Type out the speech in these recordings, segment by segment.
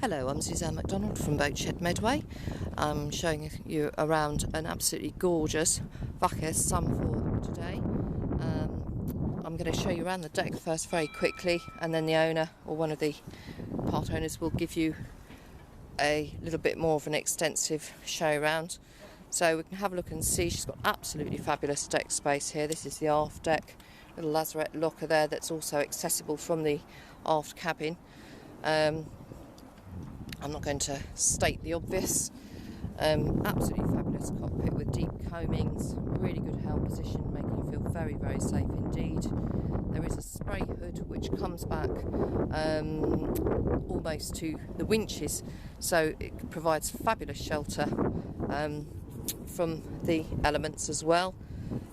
Hello, I'm Suzanne MacDonald from Boatshed Medway. I'm showing you around an absolutely gorgeous Wauquiez Amphora today. I'm going to show you around the deck first very quickly, and then the owner or one of the part owners will give you a little bit more of an extensive show around. So we can have a look and see. She's got absolutely fabulous deck space here. This is the aft deck, little lazarette locker there that's also accessible from the aft cabin. I'm not going to state the obvious. Absolutely fabulous cockpit with deep coamings, really good helm position, making you feel very, very safe indeed. There is a spray hood which comes back almost to the winches, so it provides fabulous shelter from the elements as well.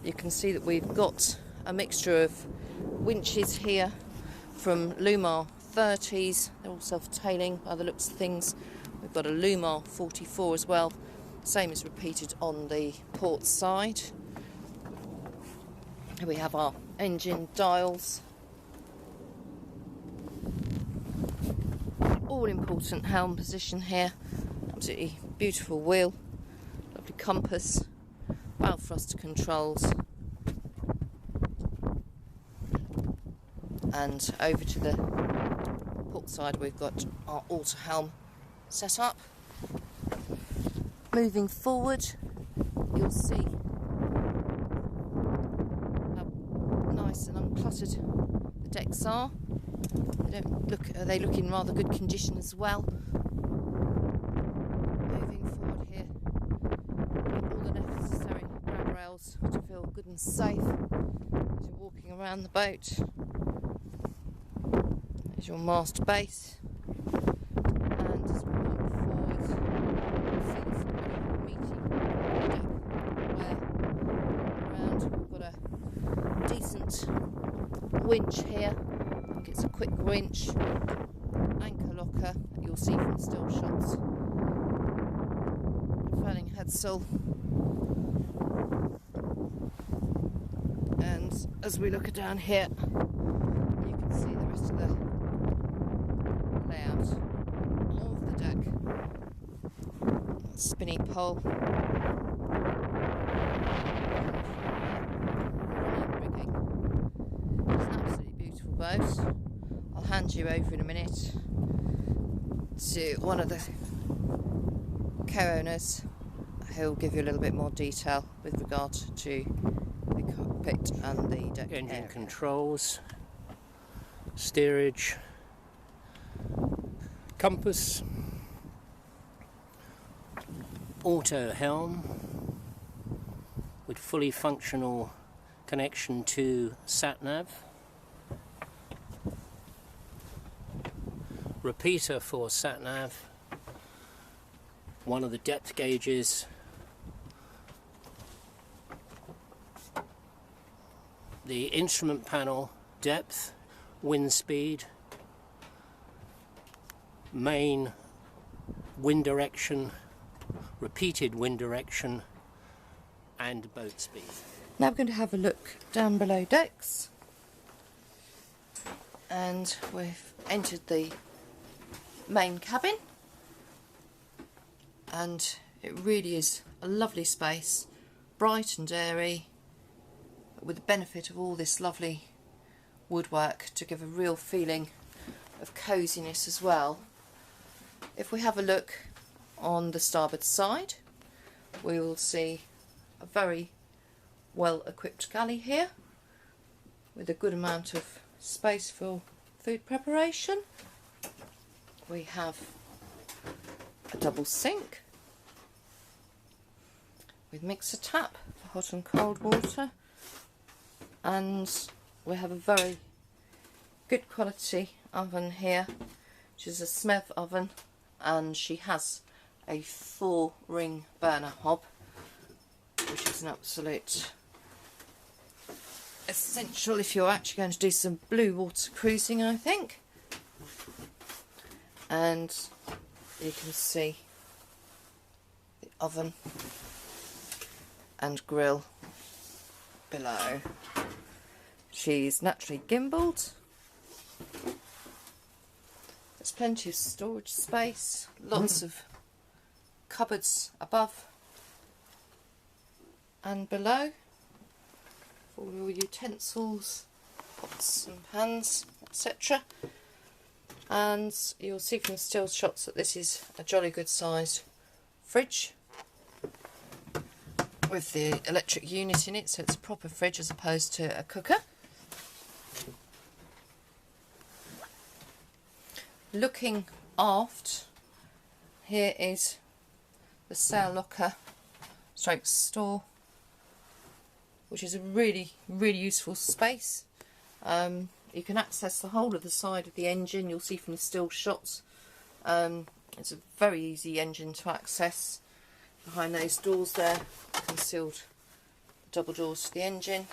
You can see that we've got a mixture of winches here from Lumar 30s, they're all self-tailing by the looks of things. We've got a Lumar 44 as well, same is repeated on the port side. Here we have our engine dials, all important helm position here, absolutely beautiful wheel, lovely compass, bow thruster controls, and over to the port side we've got our auto helm set up. Moving forward, you'll see how nice and uncluttered the decks are. They look in rather good condition as well. Moving forward here, all the necessary grab rails to feel good and safe as you're walking around the boat. There's your mast base, and as we walk forward, you'll see this incredible meaty deck where around we've got a decent winch here. I think it's a quick winch, anchor locker that you'll see from still shots, fanning headsail, and as we look down here you can see the rest of the layout of the deck. Spinny pole, rigging. It's an absolutely beautiful boat. I'll hand you over in a minute to one of the co-owners who'll give you a little bit more detail with regard to the cockpit and the deck engine area. Controls, steerage, compass, auto helm with fully functional connection to sat-nav, repeater for sat-nav, one of the depth gauges, the instrument panel, depth, wind speed, main wind direction, repeated wind direction, and boat speed. Now we're going to have a look down below decks, and we've entered the main cabin, and it really is a lovely space, bright and airy, with the benefit of all this lovely woodwork to give a real feeling of coziness as well. If we have a look on the starboard side, we will see a very well equipped galley here with a good amount of space for food preparation. We have a double sink with mixer tap for hot and cold water, and we have a very good quality oven here, which is a Smith oven, and she has a 4-ring burner hob, which is an absolute essential if you're actually going to do some blue water cruising, I think. And you can see the oven and grill below. She's naturally gimbaled. There's plenty of storage space, lots of cupboards above and below for all your utensils, pots and pans, etc. And you'll see from the still shots that this is a jolly good sized fridge with the electric unit in it, so it's a proper fridge as opposed to a cooker. Looking aft, here is the sail locker stroke store, which is a really useful space. You can access the whole of the side of the engine. You'll see from the still shots it's a very easy engine to access. Behind those doors there, concealed double doors to the engine.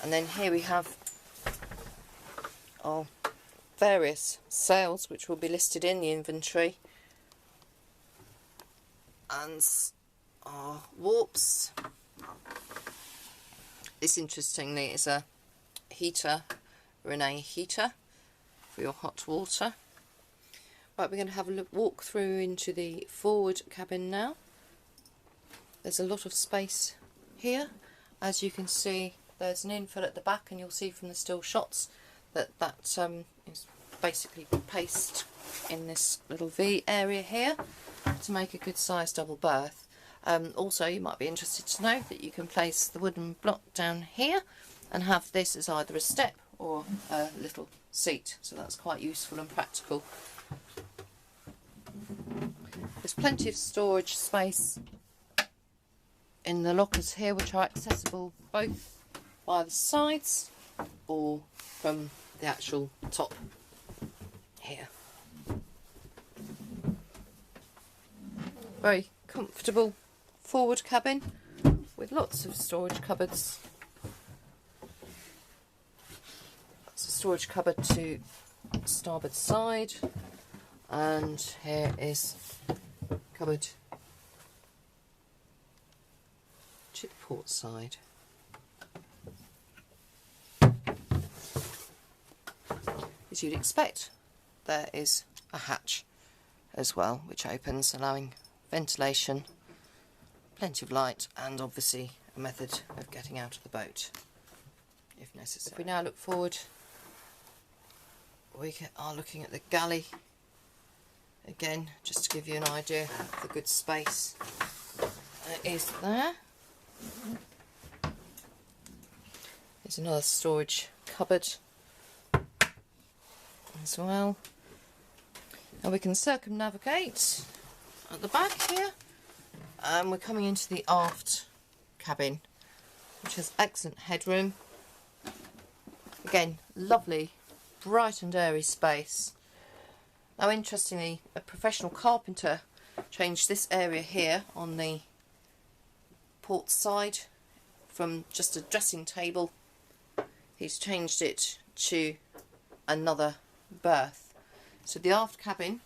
And then here we have our various sails which will be listed in the inventory, and our warps. This, interestingly, is a heater, Renee heater for your hot water. Right, we're going to have a walk through into the forward cabin now. There's a lot of space here. As you can see, there's an infill at the back, and you'll see from the still shots that is basically placed in this little V area here to make a good sized double berth. Also, you might be interested to know that you can place the wooden block down here and have this as either a step or a little seat, so that's quite useful and practical. There's plenty of storage space in the lockers here, which are accessible both by the sides or from the actual top here. Very comfortable forward cabin with lots of storage cupboards. That's a storage cupboard to starboard side, and here is cupboard to the port side. As you'd expect, there is a hatch as well, which opens, allowing ventilation, plenty of light, and obviously a method of getting out of the boat if necessary. If we now look forward, we are looking at the galley again, just to give you an idea of the good space that is there. There's another storage cupboard as well, and we can circumnavigate at the back here, and we're coming into the aft cabin, which has excellent headroom. Again, lovely, bright and airy space. Now, interestingly, a professional carpenter changed this area here on the port side from just a dressing table. He's changed it to another berth, so the aft cabin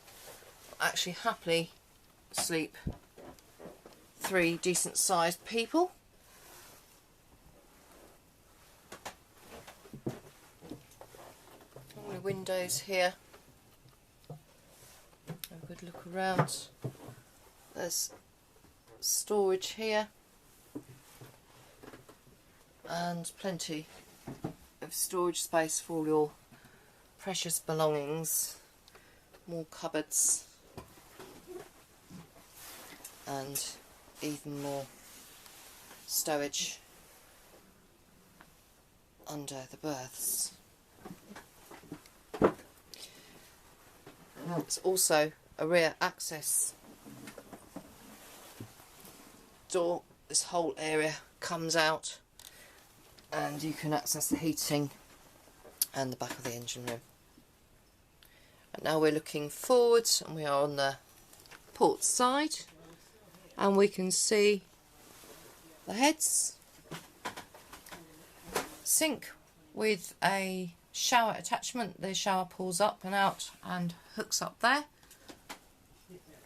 will actually happily sleep 3 decent sized people. All the windows here, have a good look around. There's storage here and plenty of storage space for all your precious belongings, more cupboards, and even more stowage under the berths. There's also a rear access door. This whole area comes out and you can access the heating and the back of the engine room. And now we're looking forwards, and we are on the port side, and we can see the heads, sink with a shower attachment. The shower pulls up and out and hooks up there.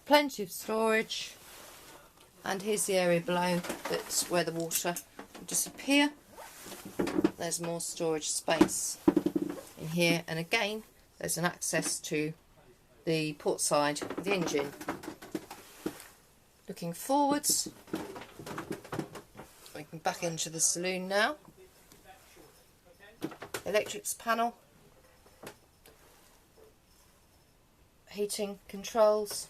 Plenty of storage, and here's the area below that's where the water will disappear. There's more storage space in here, and again there's an access to the port side of the engine. Looking forwards, we can back into the saloon now. Electrics panel, heating controls,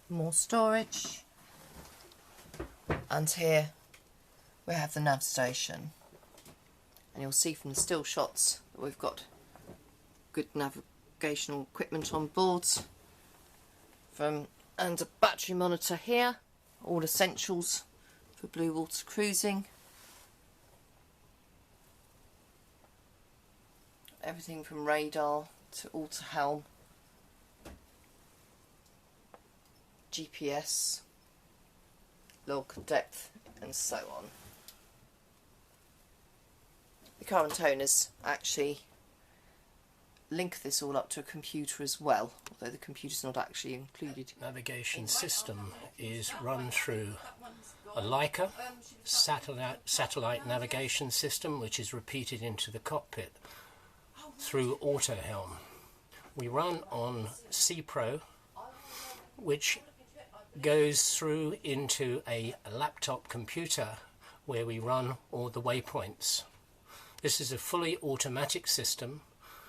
more storage, and here we have the nav station, and you'll see from the still shots that we've got good navigational equipment on board, and a battery monitor here, all essentials for blue water cruising. Everything from radar to auto helm, GPS, log depth, and so on. The current owners actually link this all up to a computer as well, although the computer's not actually included. Navigation system is run through a Leica satellite navigation system, which is repeated into the cockpit through auto helm. We run on C Pro, which goes through into a laptop computer where we run all the waypoints. This is a fully automatic system,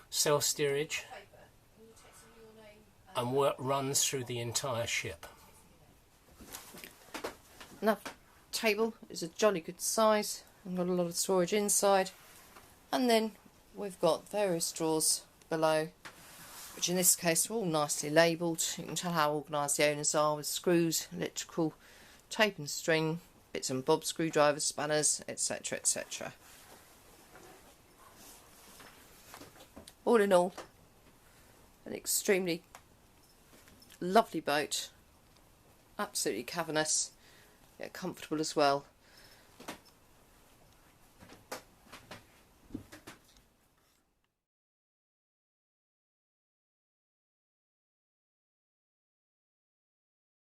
self-steerage, and runs through the entire ship. Nav table is a jolly good size and got a lot of storage inside, and then we've got various drawers below, which in this case are all nicely labelled. You can tell how organised the owners are, with screws, electrical, tape and string, bits and bobs, screwdrivers, spanners, etc, etc. All in all, an extremely lovely boat, absolutely cavernous, yet comfortable as well.